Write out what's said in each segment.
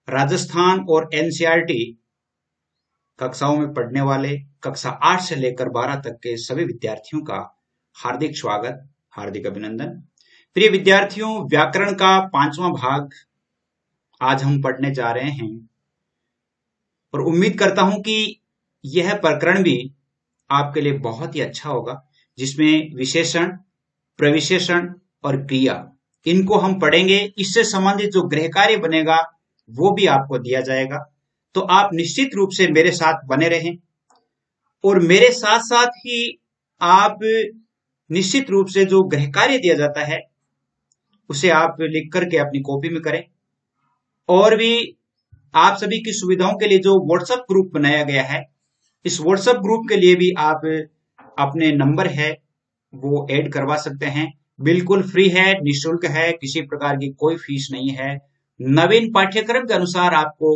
राजस्थान और एनसीईआरटी कक्षाओं में पढ़ने वाले कक्षा 8 से लेकर 12 तक के सभी विद्यार्थियों का हार्दिक स्वागत, हार्दिक अभिनंदन। प्रिय विद्यार्थियों, व्याकरण का 5वां भाग आज हम पढ़ने जा रहे हैं और उम्मीद करता हूं कि यह प्रकरण भी आपके लिए बहुत ही अच्छा होगा, जिसमें विशेषण, प्रविशेषण और क्रिया इनको हम पढ़ेंगे। इससे संबंधित जो गृह कार्य बनेगा वो भी आपको दिया जाएगा। तो आप निश्चित रूप से मेरे साथ बने रहें और मेरे साथ साथ ही आप निश्चित रूप से जो गृह कार्य दिया जाता है उसे आप लिख करके अपनी कॉपी में करें। और भी आप सभी की सुविधाओं के लिए जो व्हाट्सएप ग्रुप बनाया गया है, इस व्हाट्सएप ग्रुप के लिए भी आप अपने नंबर है वो ऐड करवा सकते हैं। बिल्कुल फ्री है, निःशुल्क है, किसी प्रकार की कोई फीस नहीं है। नवीन पाठ्यक्रम के अनुसार आपको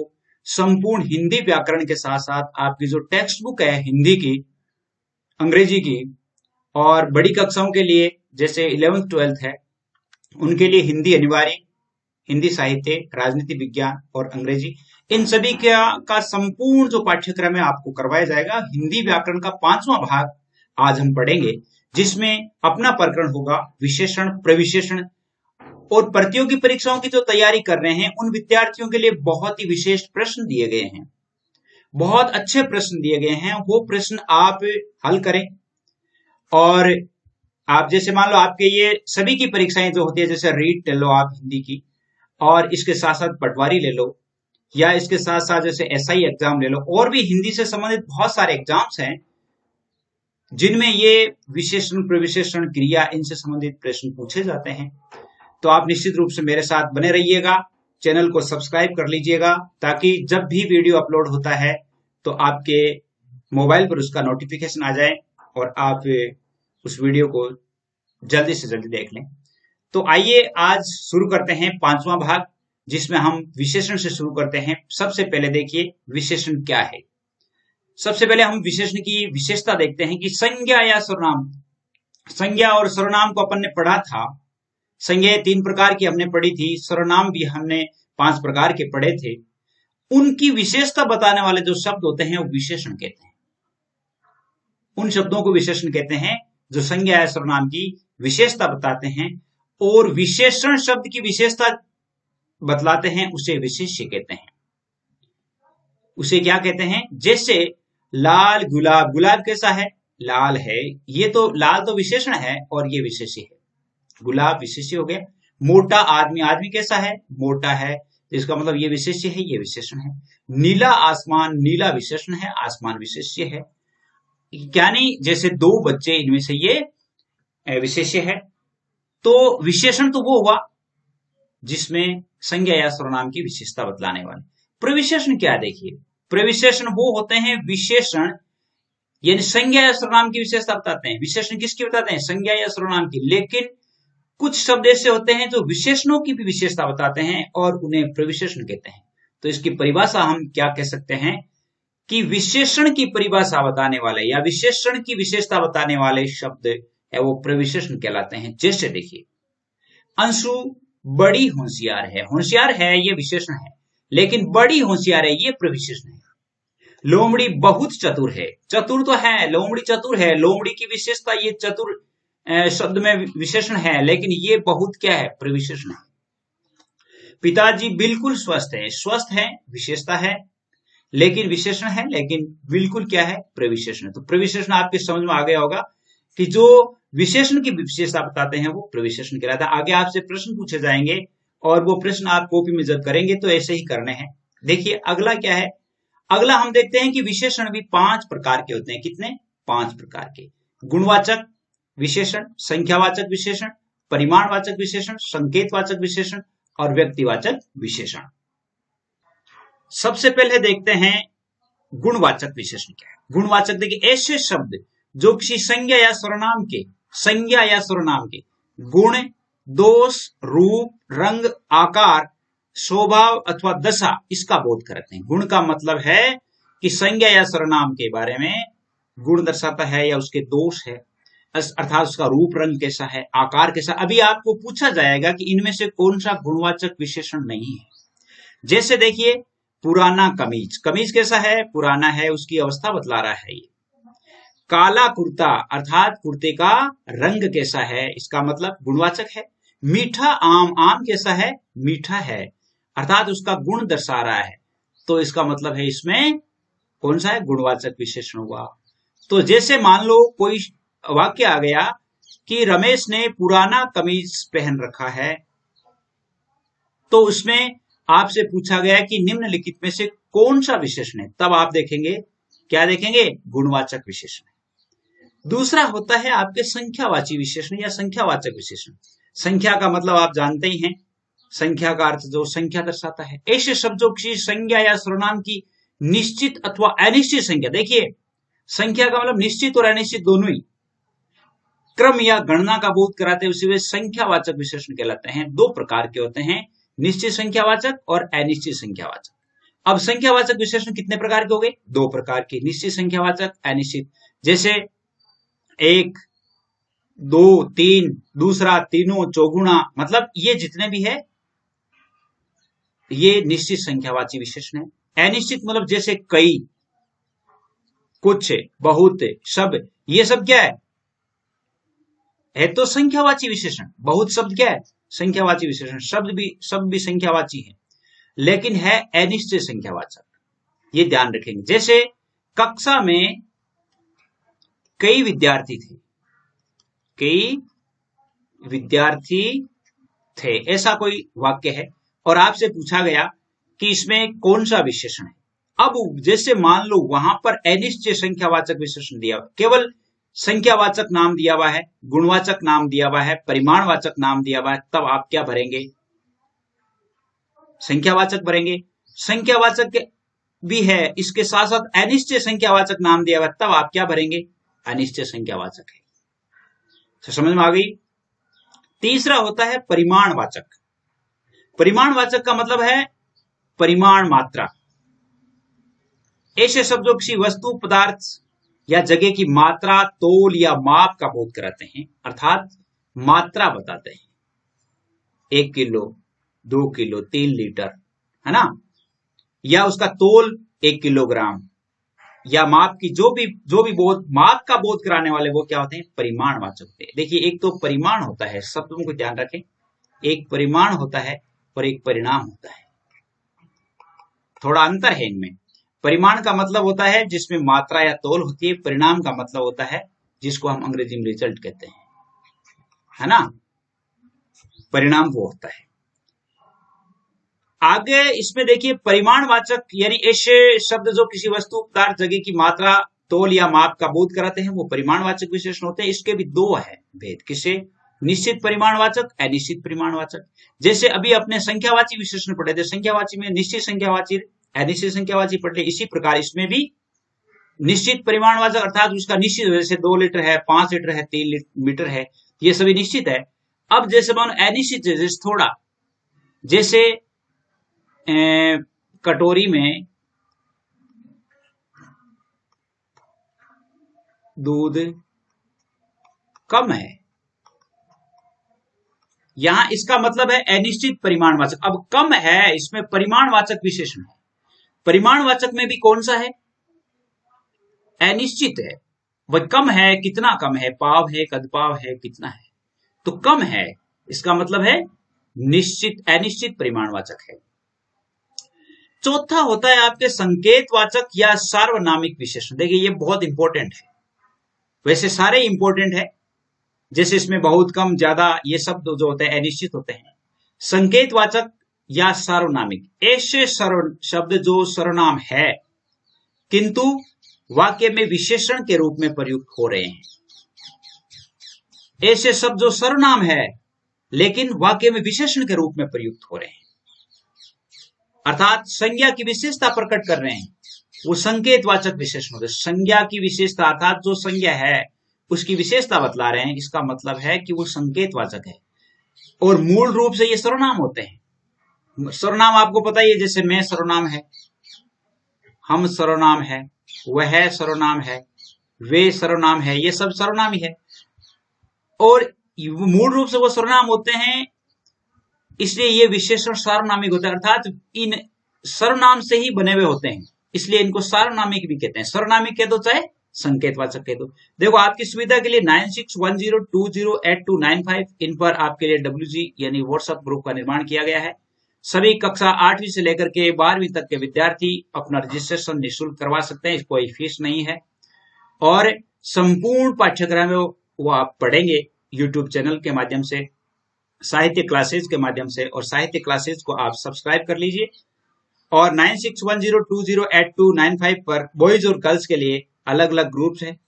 संपूर्ण हिंदी व्याकरण के साथ साथ आपकी जो टेक्स्ट बुक है हिंदी की, अंग्रेजी की, और बड़ी कक्षाओं के लिए जैसे 11th 12th है उनके लिए हिंदी अनिवार्य, हिंदी साहित्य, राजनीति विज्ञान और अंग्रेजी, इन सभी का संपूर्ण जो पाठ्यक्रम है आपको करवाया जाएगा। हिंदी व्याकरण का 5वां भाग आज हम पढ़ेंगे, जिसमें अपना प्रकरण होगा विशेषण, प्रविशेषण। और प्रतियोगी परीक्षाओं की जो तैयारी कर रहे हैं उन विद्यार्थियों के लिए बहुत ही विशेष प्रश्न दिए गए हैं, बहुत अच्छे प्रश्न दिए गए हैं। वो प्रश्न आप हल करें और आप जैसे मान लो आपके ये सभी की परीक्षाएं जो होती है, जैसे रीट ले लो आप हिंदी की, और इसके साथ साथ पटवारी ले लो, या इसके साथ साथ जैसे एसआई एग्जाम ले लो, और भी हिंदी से संबंधित बहुत सारे एग्जाम्स हैं जिनमें ये विशेषण, प्रविशेषण, क्रिया इनसे संबंधित प्रश्न पूछे जाते हैं। तो आप निश्चित रूप से मेरे साथ बने रहिएगा, चैनल को सब्सक्राइब कर लीजिएगा, ताकि जब भी वीडियो अपलोड होता है तो आपके मोबाइल पर उसका नोटिफिकेशन आ जाए और आप उस वीडियो को जल्दी से जल्दी देख लें। तो आइए आज शुरू करते हैं 5वां भाग, जिसमें हम विशेषण से शुरू करते हैं। सबसे पहले देखिए विशेषण क्या है। सबसे पहले हम विशेषण की विशेषता देखते हैं कि संज्ञा या सर्वनाम। संज्ञा और सर्वनाम को अपन ने पढ़ा था। संज्ञा 3 प्रकार की हमने पढ़ी थी, सर्वनाम भी हमने 5 प्रकार के पढ़े थे। उनकी विशेषता बताने वाले जो शब्द होते हैं वो विशेषण कहते हैं। उन शब्दों को विशेषण कहते हैं जो संज्ञा या सर्वनाम की विशेषता बताते हैं, और विशेषण शब्द की विशेषता बतलाते हैं उसे विशेष्य कहते हैं। उसे क्या कहते हैं? जैसे लाल गुलाब, गुलाब कैसा है? लाल है। ये तो लाल तो विशेषण है और ये विशेष्य है। गुलाब विशेष्य हो गया। मोटा आदमी, आदमी कैसा है? मोटा है। तो इसका मतलब ये विशेष्य है, ये विशेषण है। नीला आसमान, नीला विशेषण है, आसमान विशेष्य है। यानी जैसे 2 बच्चे, इनमें से ये विशेष्य है। तो विशेषण तो वो हुआ जिसमें संज्ञा या सर्वनाम की विशेषता बतलाने वाले। प्रविशेषण क्या है? देखिए, प्रविशेषण वो होते हैं विशेषण, यानी संज्ञा या सर्वनाम की विशेषता बताते हैं। विशेषण किसकी बताते हैं? संज्ञा या सर्वनाम की। लेकिन कुछ शब्द ऐसे होते हैं जो विशेषणों की भी विशेषता बताते हैं और उन्हें प्रविशेषण कहते हैं। तो इसकी परिभाषा हम क्या कह सकते हैं कि विशेषण की परिभाषा बताने वाले या विशेषण की विशेषता बताने वाले शब्द है वो प्रविशेषण कहलाते हैं। जैसे देखिए, अंशु बड़ी होशियार है। होशियार है ये विशेषण है, लेकिन बड़ी होशियार है ये प्रविशेषण है। लोमड़ी बहुत चतुर है। चतुर तो है, लोमड़ी चतुर है। लोमड़ी की विशेषता ये चतुर शब्द में विशेषण है, लेकिन ये बहुत क्या है? प्रविशेषण है। पिताजी बिल्कुल स्वस्थ है। स्वस्थ है विशेषता है, लेकिन विशेषण है, लेकिन बिल्कुल क्या है? प्रविशेषण। तो प्रविशेषण आपके समझ में आ गया होगा कि जो विशेषण की विशेषता बताते हैं वो प्रविशेषण कहलाता है। आगे आपसे प्रश्न पूछे जाएंगे और वो प्रश्न आप कॉपी में जब करेंगे तो ऐसे ही करने हैं। देखिए अगला क्या है। अगला हम देखते हैं कि विशेषण भी 5 प्रकार के होते हैं। कितने? 5 प्रकार के। गुणवाचक विशेषण, संख्यावाचक विशेषण, परिमाणवाचक विशेषण, संकेतवाचक विशेषण और व्यक्तिवाचक विशेषण। सबसे पहले देखते हैं गुणवाचक विशेषण क्या है। गुणवाचक देखिए, ऐसे शब्द जो किसी संज्ञा या सर्वनाम के, संज्ञा या सर्वनाम के गुण, दोष, रूप, रंग, आकार, स्वभाव अथवा दशा इसका बोध करते हैं। गुण का मतलब है कि संज्ञा या सर्वनाम के बारे में गुण दर्शाता है या उसके दोष है, अर्थात उसका रूप रंग कैसा है, आकार कैसा। अभी आपको पूछा जाएगा कि इनमें से कौन सा गुणवाचक विशेषण नहीं है। जैसे देखिए पुराना कमीज, कमीज कैसा है, पुराना है, उसकी अवस्था बतला रहा है ये। काला कुर्ता अर्थात कुर्ते का रंग कैसा है, इसका मतलब गुणवाचक है। मीठा आम, आम कैसा है, मीठा है, अर्थात उसका गुण दर्शा रहा है, तो इसका मतलब है इसमें कौन सा है, गुणवाचक विशेषण हुआ। तो जैसे मान लो कोई वाक्य आ गया कि रमेश ने पुराना कमीज पहन रखा है, तो उसमें आपसे पूछा गया कि निम्नलिखित में से कौन सा विशेषण है, तब आप देखेंगे क्या देखेंगे, गुणवाचक विशेषण। दूसरा होता है आपके संख्यावाची विशेषण या संख्यावाचक विशेषण। संख्या का मतलब आप जानते ही हैं, संख्या का अर्थ जो संख्या दर्शाता है। ऐसे शब्दों की संज्ञा या सर्वनाम की निश्चित अथवा अनिश्चित संख्या, देखिए संख्या का मतलब निश्चित और अनिश्चित दोनों ही, क्रम या गणना का बोध कराते हैं, उसी वे संख्यावाचक विशेषण कहलाते हैं। दो प्रकार के होते हैं, निश्चित संख्यावाचक और अनिश्चित संख्यावाचक। अब संख्यावाचक विशेषण कितने प्रकार के हो गए, दो प्रकार के, निश्चित संख्यावाचक, अनिश्चित। जैसे एक, दो, तीन, दूसरा, तीनों, चौगुना, मतलब ये जितने भी है ये निश्चित संख्यावाची विशेषण है। अनिश्चित मतलब जैसे कई, कुछ, बहुत, सब, ये सब क्या है तो संख्यावाची विशेषण। बहुत शब्द क्या है, संख्यावाची विशेषण। शब्द भी संख्यावाची है, लेकिन है अनिश्चित संख्यावाचक, ये ध्यान रखेंगे। जैसे कक्षा में कई विद्यार्थी थे, कई विद्यार्थी थे, ऐसा कोई वाक्य है और आपसे पूछा गया कि इसमें कौन सा विशेषण है। अब जैसे मान लो वहां पर अनिश्चित संख्यावाचक विशेषण दिया, केवल संख्यावाचक नाम दिया हुआ है, गुणवाचक नाम दिया हुआ है, परिमाणवाचक नाम दिया हुआ है, तब आप क्या भरेंगे, संख्यावाचक भरेंगे। संख्यावाचक भी है, इसके साथ साथ अनिश्चित संख्यावाचक नाम दिया हुआ है, तब आप क्या भरेंगे, अनिश्चित संख्यावाचक है। तो समझ में आ गई। तीसरा होता है परिमाणवाचक। परिमाणवाचक का मतलब है परिमाण, मात्रा। ऐसे शब्दों किसी वस्तु, पदार्थ या जगह की मात्रा, तोल या माप का बोध कराते हैं, अर्थात मात्रा बताते हैं। 1 किलो, 2 किलो, 3 लीटर, है ना, या उसका तोल 1 किलोग्राम, या माप की जो भी बोध, माप का बोध कराने वाले वो क्या होते हैं, परिमाणवाचक होते हैं। देखिए एक तो परिमाण होता है, शब्दों को ध्यान रखें, एक परिमाण होता है और एक परिणाम होता है, थोड़ा अंतर है इनमें। परिमाण का मतलब होता है जिसमें मात्रा या तोल होती है, परिणाम का मतलब होता है जिसको हम अंग्रेजी में रिजल्ट कहते हैं, है ना, परिणाम वो होता है। आगे इसमें देखिए परिमाणवाचक यानी ऐसे शब्द जो किसी वस्तु, पदार्थ, जगह की मात्रा, तोल या माप का बोध कराते हैं, वो परिमाणवाचक विशेषण होते हैं। इसके भी दो है भेद, किसे, निश्चित परिमाणवाचक, अनिश्चित परिमाणवाचक। जैसे अभी अपने संख्यावाची विशेषण पढ़े थे, संख्यावाची में निश्चित संख्यावाची, अनिश्चित संख्यावाची पढ़े, इसी प्रकार इसमें भी निश्चित परिमाणवाचक अर्थात उसका निश्चित, जैसे 2 लीटर है, 5 लीटर है, 3 मीटर है, ये सभी निश्चित है। अब जैसे मानो अनिश्चित, जैसे थोड़ा, जैसे कटोरी में दूध कम है, यहां इसका मतलब है अनिश्चित परिमाणवाचक। अब कम है, इसमें परिमाणवाचक विशेषण है। परिमाणवाचक में भी कौन सा है, अनिश्चित है, वह कम है, कितना कम है, पाव है, कदपाव है, कितना है, तो कम है, इसका मतलब है निश्चित, अनिश्चित परिमाणवाचक है। चौथा होता है आपके संकेतवाचक या सार्वनामिक विशेषण। देखिए ये बहुत इंपॉर्टेंट है, वैसे सारे इंपॉर्टेंट है, जैसे इसमें बहुत, कम, ज्यादा, ये शब्द जो होते हैं अनिश्चित होते हैं। संकेतवाचक या सार्वनामिक, ऐसे शब्द जो सर्वनाम है किंतु वाक्य में विशेषण के रूप में प्रयुक्त हो रहे हैं। ऐसे शब्द जो सर्वनाम है लेकिन वाक्य में विशेषण के रूप में प्रयुक्त हो रहे हैं, अर्थात संज्ञा की विशेषता प्रकट कर रहे हैं, वो संकेतवाचक विशेषण होते हैं। संज्ञा की विशेषता अर्थात जो संज्ञा है उसकी विशेषता बतला रहे हैं, इसका मतलब है कि वो संकेतवाचक है। और मूल रूप से ये सर्वनाम होते हैं। सर्वनाम आपको पता ही है, जैसे मैं सर्वनाम है, हम सर्वनाम है, वह सर्वनाम है, वे सर्वनाम है, ये सब सर्वनाम ही है। और मूल रूप से वो सर्वनाम होते हैं, इसलिए ये विशेषण सार्वनामिक होता है, अर्थात इन सर्वनाम से ही बने हुए होते हैं, इसलिए इनको सार्वनामिक भी कहते हैं। सर्वनामिक कह दो चाहे संकेतवाचक कह दो। देखो आपकी सुविधा के लिए 9610208295 इन पर आपके लिए WG यानी व्हाट्सएप ग्रुप का निर्माण किया गया है। सभी कक्षा 8वीं से लेकर के 12वीं तक के विद्यार्थी अपना रजिस्ट्रेशन निःशुल्क करवा सकते हैं, कोई फीस नहीं है। और संपूर्ण पाठ्यक्रम वो आप पढ़ेंगे यूट्यूब चैनल के माध्यम से, साहित्य क्लासेज के माध्यम से, और साहित्य क्लासेज को आप सब्सक्राइब कर लीजिए। और 9610208295 पर बॉयज और गर्ल्स के लिए अलग अलग ग्रुप्स हैं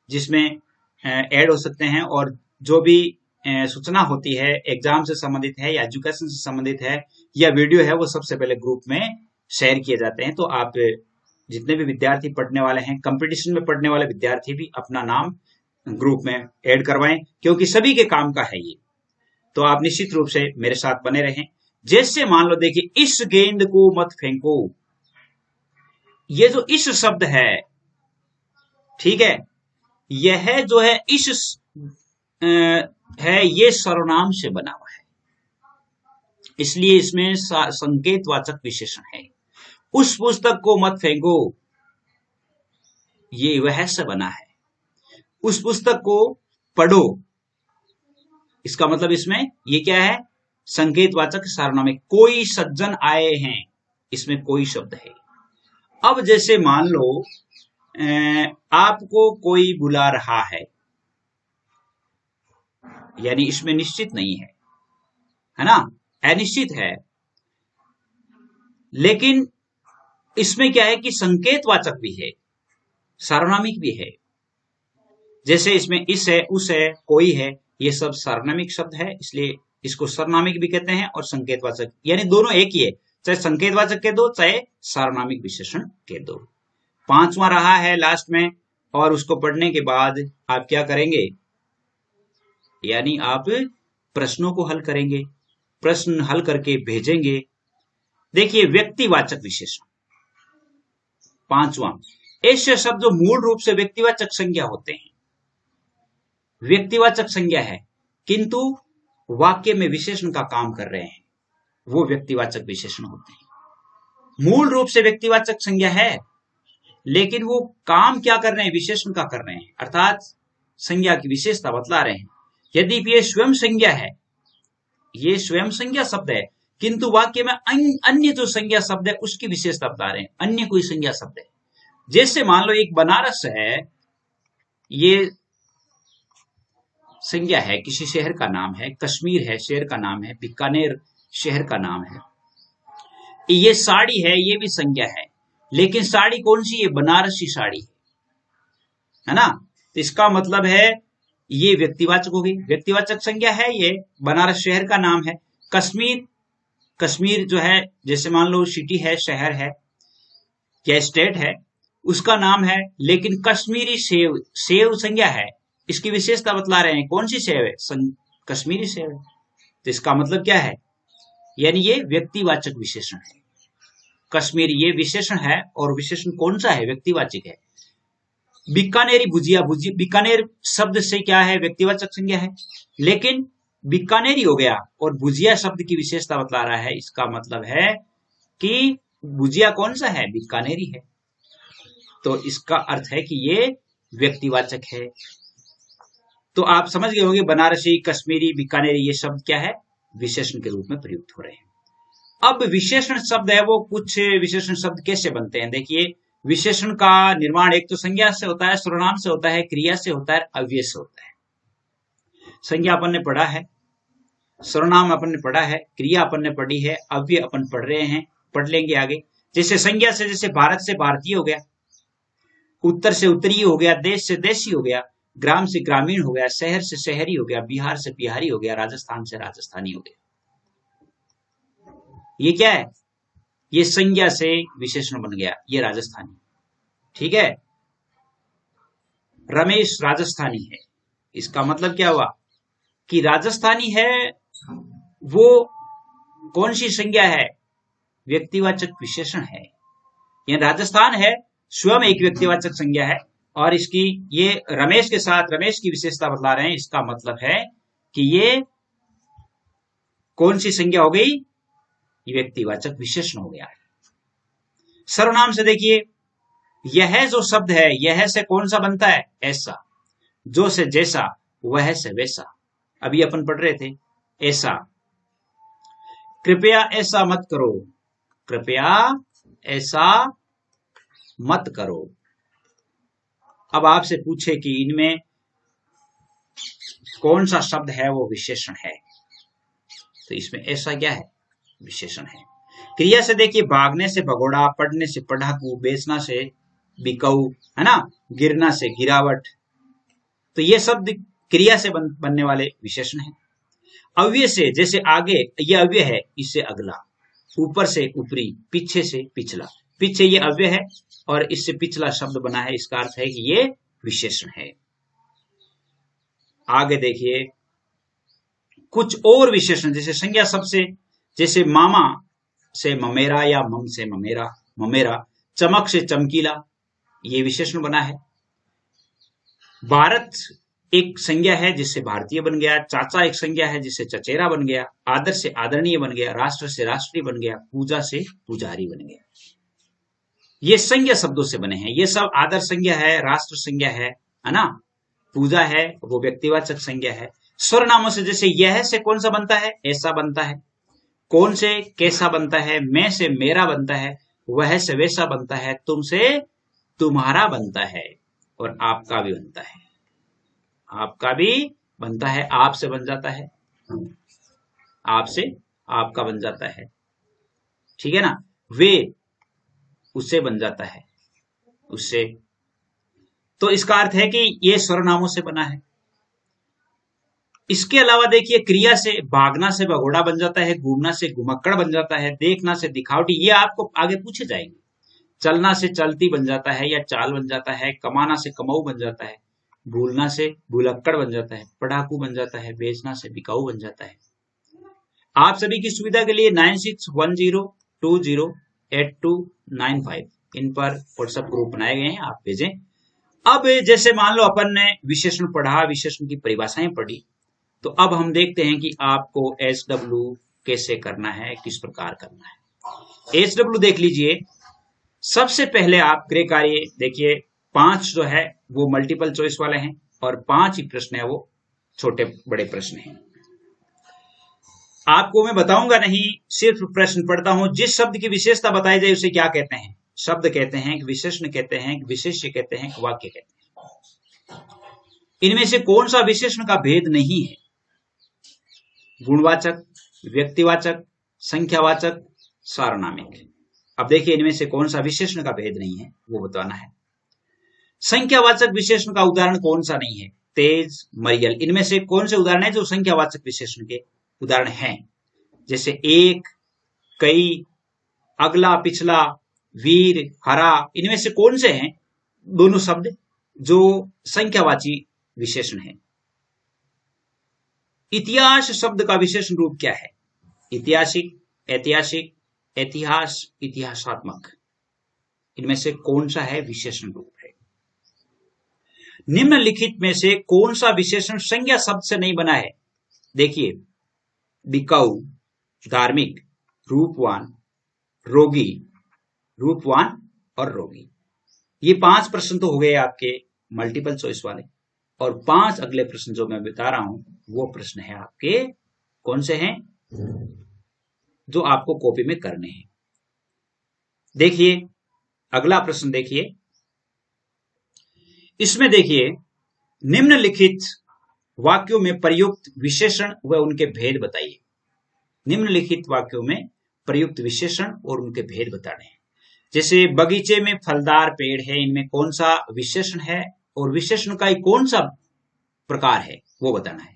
जिसमें ऐड हो सकते हैं, और जो भी सूचना होती है एग्जाम से संबंधित है या एजुकेशन से संबंधित है या वीडियो है, वो सबसे पहले ग्रुप में शेयर किए जाते हैं। तो आप जितने भी विद्यार्थी पढ़ने वाले हैं, कंपटीशन में पढ़ने वाले विद्यार्थी भी अपना नाम ग्रुप में ऐड करवाएं, क्योंकि सभी के काम का है ये। तो आप निश्चित रूप से मेरे साथ बने रहें। जैसे मान लो, देखिए, इस गेंद को मत फेंको, ये जो इस शब्द है, ठीक है, यह जो है इस है, ये सर्वनाम से बना हुआ है, इसलिए इसमें संकेतवाचक विशेषण है। उस पुस्तक को मत फेंको, ये वह से बना है। उस पुस्तक को पढ़ो, इसका मतलब इसमें ये क्या है, संकेतवाचक सार्वनामिक। कोई सज्जन आए हैं, इसमें कोई शब्द है। अब जैसे मान लो आपको कोई बुला रहा है, यानी इसमें निश्चित नहीं है ना, अनिश्चित है, लेकिन इसमें क्या है कि संकेतवाचक भी है, सार्वनामिक भी है। जैसे इसमें इस है, उस है, कोई है, ये सब सार्वनामिक शब्द है, इसलिए इसको सार्वनामिक भी कहते हैं और संकेतवाचक, यानी दोनों एक ही है, चाहे संकेतवाचक कह दो चाहे सार्वनामिक विशेषण कह दो। पांचवा रहा है लास्ट में, और उसको पढ़ने के बाद आप क्या करेंगे, यानी आप प्रश्नों को हल करेंगे, प्रश्न हल करके भेजेंगे। देखिए, व्यक्तिवाचक विशेषण पांचवा, ऐसे शब्द जो मूल रूप से व्यक्तिवाचक संज्ञा होते हैं, व्यक्तिवाचक संज्ञा है किंतु वाक्य में विशेषण का काम कर रहे हैं, वो व्यक्तिवाचक विशेषण होते हैं। मूल रूप से व्यक्तिवाचक संज्ञा है, लेकिन वो काम क्या कर रहे हैं, विशेषण का कर रहे हैं, अर्थात संज्ञा की विशेषता बतला रहे हैं। यदि ये स्वयं संज्ञा है, ये स्वयं संज्ञा शब्द है, किंतु वाक्य में अन्य जो संज्ञा शब्द है उसकी विशेषता बता रहे हैं, अन्य कोई संज्ञा शब्द है। जैसे मान लो एक बनारस है, ये संज्ञा है, किसी शहर का नाम है, कश्मीर है शहर का नाम है, बीकानेर शहर का नाम है। ये साड़ी है, ये भी संज्ञा है, लेकिन साड़ी कौन सी है, बनारसी साड़ी है ना। तो इसका मतलब है ये व्यक्तिवाचक होगी, व्यक्तिवाचक संज्ञा है, ये बनारस शहर का नाम है। कश्मीर जो है, जैसे मान लो सिटी है, शहर है या स्टेट है, उसका नाम है, लेकिन कश्मीरी सेव, सेव संज्ञा है, इसकी विशेषता बतला रहे हैं, कौन सी सेव है, कश्मीरी सेव है। तो इसका मतलब क्या है, यानी ये व्यक्तिवाचक विशेषण है। कश्मीरी ये विशेषण है, और विशेषण कौन सा है, व्यक्तिवाचक है। बीकानेरी भुजिया, बीकानेर शब्द से क्या है, व्यक्तिवाचक संज्ञा है, लेकिन बीकानेरी हो गया और भुजिया शब्द की विशेषता बतला रहा है, इसका मतलब है कि भुजिया कौन सा है, बीकानेरी है। तो इसका अर्थ है कि ये व्यक्तिवाचक है। तो आप समझ गए होंगे, बनारसी, कश्मीरी, बीकानेरी, ये शब्द क्या है, विशेषण के रूप में प्रयुक्त हो रहे हैं। अब विशेषण शब्द है, वो कुछ विशेषण शब्द कैसे बनते हैं। देखिए, विशेषण का निर्माण एक तो संज्ञा से होता है, सर्वनाम से होता है, क्रिया से होता है, अव्यय से होता है। संज्ञा अपन ने पढ़ा है, सर्वनाम अपन ने पढ़ा है, क्रिया अपन ने पढ़ी है, अव्यय अपन पढ़ रहे हैं, पढ़ लेंगे आगे। जैसे संज्ञा से, जैसे भारत से भारतीय हो गया, उत्तर से उत्तरीय हो गया, देश से देशी हो गया, ग्राम से ग्रामीण हो गया, शहर से शहरी हो गया, बिहार से बिहारी हो गया, राजस्थान से राजस्थानी हो गया। ये क्या है, ये संज्ञा से विशेषण बन गया, ये राजस्थानी, ठीक है। रमेश राजस्थानी है, इसका मतलब क्या हुआ कि राजस्थानी है वो कौन सी संज्ञा है, व्यक्तिवाचक विशेषण है। यह राजस्थान है स्वयं एक व्यक्तिवाचक संज्ञा है, और इसकी ये रमेश के साथ रमेश की विशेषता बतला रहे हैं, इसका मतलब है कि ये कौन सी संज्ञा हो गई, ये व्यक्तिवाचक विशेषण हो गया है। सर्वनाम से देखिए, यह जो शब्द है, यह से कौन सा बनता है? ऐसा। जो से जैसा, वह से वैसा। अभी अपन पढ़ रहे थे ऐसा। कृपया ऐसा मत करो, कृपया ऐसा मत करो। अब आपसे पूछे कि इनमें कौन सा शब्द है वो विशेषण है, तो इसमें ऐसा क्या है? विशेषण है। क्रिया से देखिए, भागने से भगोड़ा, पढ़ने से पढ़ाकू, बेचना से बिकाऊ, है ना, गिरना से गिरावट। तो ये शब्द क्रिया से बनने वाले विशेषण है। अव्यय से, जैसे आगे ये अव्यय है, इससे अगला, ऊपर से ऊपरी, पीछे से पिछला। पीछे ये अव्यय है और इससे पिछला शब्द बना है, इसका अर्थ है कि ये विशेषण है। आगे देखिए कुछ और विशेषण, जैसे संज्ञा शब्द से, जैसे मामा से ममेरा या मम से ममेरा, ममेरा। चमक से चमकीला, ये विशेषण बना है। भारत एक संज्ञा है जिससे भारतीय बन गया। चाचा एक संज्ञा है जिससे चचेरा बन गया। आदर से आदरणीय बन गया। राष्ट्र से राष्ट्रीय बन गया। पूजा से पुजारी बन गया। ये संज्ञा शब्दों से बने हैं। ये सब आदर संज्ञा है, राष्ट्र संज्ञा है ना। पूजा है वो व्यक्तिवाचक संज्ञा है। स्वरनामों से, जैसे यह से कौन सा बनता है? ऐसा बनता है। कौन से कैसा बनता है? मैं से मेरा बनता है। वह से वैसा बनता है। तुम से तुम्हारा बनता है। और आपका भी बनता है। आपका भी बनता है। आप से बन जाता है। आप से आपका बन जाता है, ठीक है ना। वे उससे बन जाता है, उससे। तो इसका अर्थ है कि ये स्वरनामों से बना है। इसके अलावा देखिए, क्रिया से भागना से भगोड़ा बन जाता है। घूमना से घुमक्कड़ बन जाता है। देखना से दिखावटी, ये आपको आगे पूछे जाएंगे। चलना से चलती बन जाता है या चाल बन जाता है। कमाना से कमाऊ बन जाता है। भूलना से भुलक्कड़ बन जाता है। पढ़ाकू बन जाता है। बेचना से बिकाऊ बन जाता है। आप सभी की सुविधा के लिए 9610208295 इन पर व्हाट्सएप ग्रुप बनाए गए हैं, आप भेजें। अब जैसे मान लो अपन ने विशेषण पढ़ा, विशेषण की परिभाषाएं पढ़ी, तो अब हम देखते हैं कि आपको SW कैसे करना है, किस प्रकार करना है। SW देख लीजिए। सबसे पहले आप गृह कार्य देखिए, 5 जो है वो मल्टीपल चॉइस वाले हैं और 5 ही प्रश्न है वो छोटे बड़े प्रश्न हैं। आपको मैं बताऊंगा नहीं, सिर्फ प्रश्न पढ़ता हूं। जिस शब्द की विशेषता बताई जाए उसे क्या कहते हैं? शब्द कहते हैं, विशेषण कहते हैं, विशेष्य कहते हैं, वाक्य कहते हैं। इनमें से कौन सा विशेषण का भेद नहीं है? गुणवाचक, व्यक्तिवाचक, संख्यावाचक, सार्वनामिक। अब देखिए इनमें से कौन सा विशेषण का भेद नहीं है वो बताना है। संख्यावाचक विशेषण का उदाहरण कौन सा नहीं है? तेज, मरियल। इनमें से कौन से उदाहरण है जो संख्यावाचक विशेषण के उदाहरण हैं? जैसे एक, कई, अगला, पिछला, वीर, हरा। इनमें से कौन से हैं दोनों शब्द जो संख्यावाची विशेषण है? इतिहास शब्द का विशेषण रूप क्या है? ऐतिहासिक, ऐतिहासिक, इतिहास, इतिहासात्मक। इनमें से कौन सा है विशेषण रूप है? निम्नलिखित में से कौन सा विशेषण संज्ञा शब्द से नहीं बना है? देखिए, बिकाऊ, धार्मिक, रूपवान, रोगी, रूपवान और रोगी। ये 5 प्रश्न तो हो गए आपके मल्टीपल चॉइस वाले, और 5 अगले प्रश्न जो मैं बता रहा हूं वो प्रश्न है आपके कौन से हैं जो आपको कॉपी में करने हैं। देखिए अगला प्रश्न देखिए, इसमें देखिए, निम्नलिखित वाक्यों में प्रयुक्त विशेषण व उनके भेद बताइए। निम्नलिखित वाक्यों में प्रयुक्त विशेषण और उनके भेद बताने हैं। जैसे बगीचे में फलदार पेड़ है, इनमें कौन सा विशेषण है और विशेषण का कौन सा प्रकार है वो बताना है।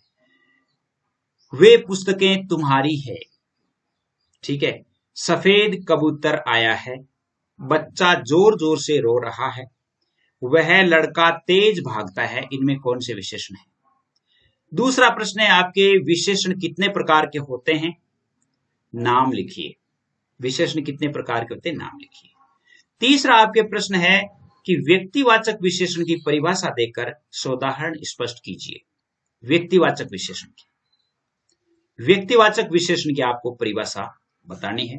वे पुस्तकें तुम्हारी है, ठीक है। सफेद कबूतर आया है, बच्चा जोर जोर से रो रहा है, वह लड़का तेज भागता है। इनमें कौन से विशेषण है? दूसरा प्रश्न है आपके, विशेषण कितने प्रकार के होते हैं? नाम लिखिए। विशेषण कितने प्रकार के होते हैं? नाम लिखिए। तीसरा आपके प्रश्न है कि व्यक्तिवाचक विशेषण की परिभाषा देकर सोदाहरण स्पष्ट कीजिए। व्यक्तिवाचक विशेषण की, व्यक्तिवाचक विशेषण की आपको परिभाषा बतानी है।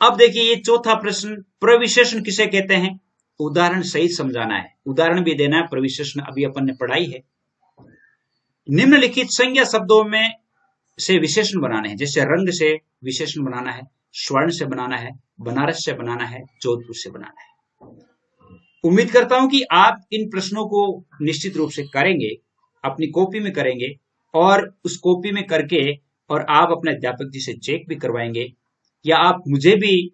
अब देखिए ये चौथा प्रश्न, प्रविशेषण किसे कहते हैं? उदाहरण सहित समझाना है, उदाहरण भी देना है। प्रविशेषण अभी अपन ने पढ़ाई है। निम्नलिखित संज्ञा शब्दों में से विशेषण बनाने हैं। जैसे रंग से विशेषण बनाना है, स्वर्ण से बनाना है, बनारस से बनाना है, जोधपुर से बनाना है। उम्मीद करता हूं कि आप इन प्रश्नों को निश्चित रूप से करेंगे, अपनी कॉपी में करेंगे, और उस कॉपी में करके और आप अपने अध्यापक जी से चेक भी करवाएंगे, या आप मुझे भी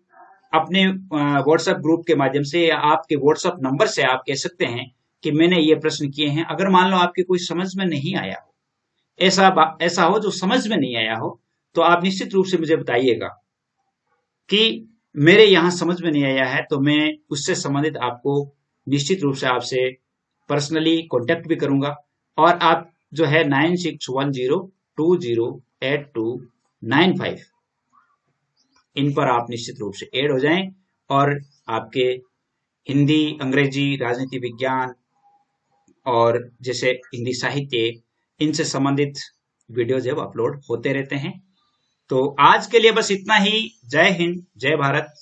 अपने व्हाट्सएप ग्रुप के माध्यम से या आपके व्हाट्सएप नंबर से आप कह सकते हैं कि मैंने ये प्रश्न किए हैं। अगर मान लो आपके कोई समझ में नहीं आया हो, ऐसा हो जो समझ में नहीं आया हो, तो आप निश्चित रूप से मुझे बताइएगा कि मेरे यहां समझ में नहीं आया है, तो मैं उससे संबंधित आपको निश्चित रूप से आपसे पर्सनली कांटेक्ट भी करूंगा। और आप जो है 9610208295 इन पर आप निश्चित रूप से ऐड हो जाएं, और आपके हिंदी, अंग्रेजी, राजनीति विज्ञान और जैसे हिंदी साहित्य, इनसे संबंधित वीडियो जब अपलोड होते रहते हैं। तो आज के लिए बस इतना ही। जय हिंद, जय भारत।